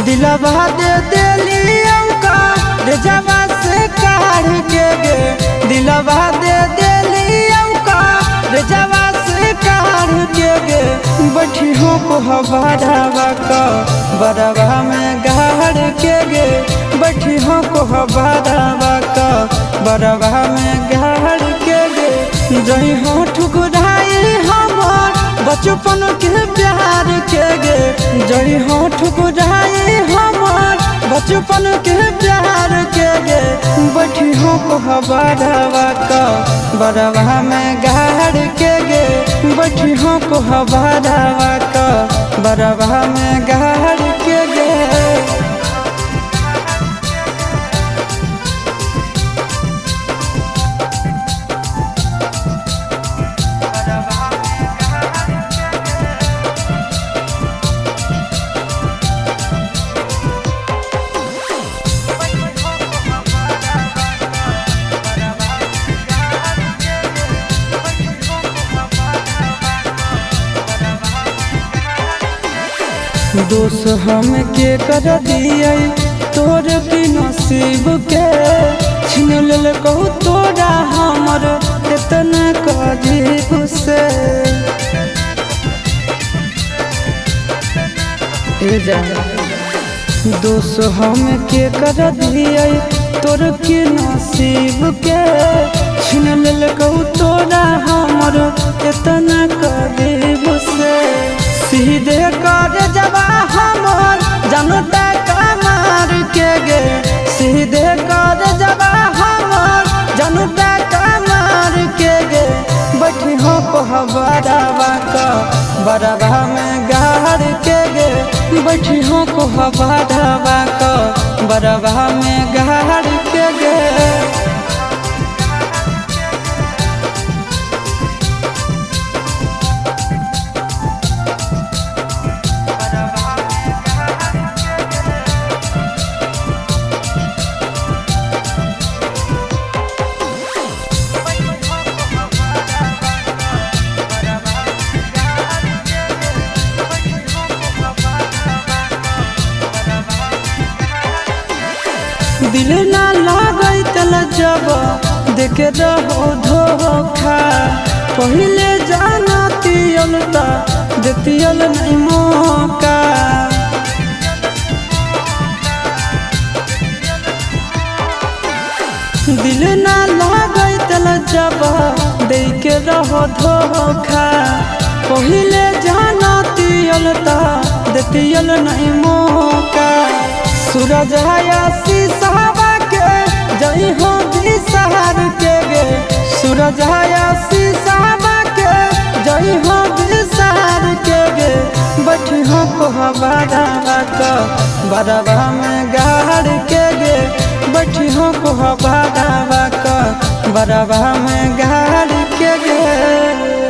दिलवा दे दिलियों का रे जवा से काढ़ के गे दिलवा दे दिलियों का रे जवा से काढ़ के गे बैठी हो को हवादावा का बरवा में गाड़ के गे बैठी हो को हवादावा का बरवा में गाड़ के गे जही हो ठुकराई हमार बचपन के प्यार के गे जही हो ठुकराई हमार बचपन के प्यार के गे बैठी हो को हवादावा का बरवा में गाड़ के गे बैठी हो को हवादावा का बरवा में गाड़ के गे। दोष हम के कर दिए तोर की नसीब के छीन लेल कहू तोरा हमर इतना कजीब से दोष हम के कर दिए तोर की नसीब के छीन लेल कहू तोरा हमर इतना कजीब से सीधे कर जवा हमर जनता कमार के गे सीधे कर जवा हमर जनता कमार के गे बैठी हो को हवादावा का बरवा में गाड़ के गे बैठी हो को हवादावा का बरवा में गाड़ के गे। दिल ना लागई तल जब देख रहो धोखा पहले जाना तियल ता देतियल नहीं मौका दिल ना लागई तल जब देख रहो धोखा पहले जाना तियल ता देतियल नहीं मौका सूरज हयासी साहबा के जई हो बिसहार के गे सूरज हयासी साहबा के जई हो बिसहार के गे बैठी हो को हवादावा का बरवा में गाड़ के गे बैठी हो को हवादावा का बरवा में गाड़ के गे।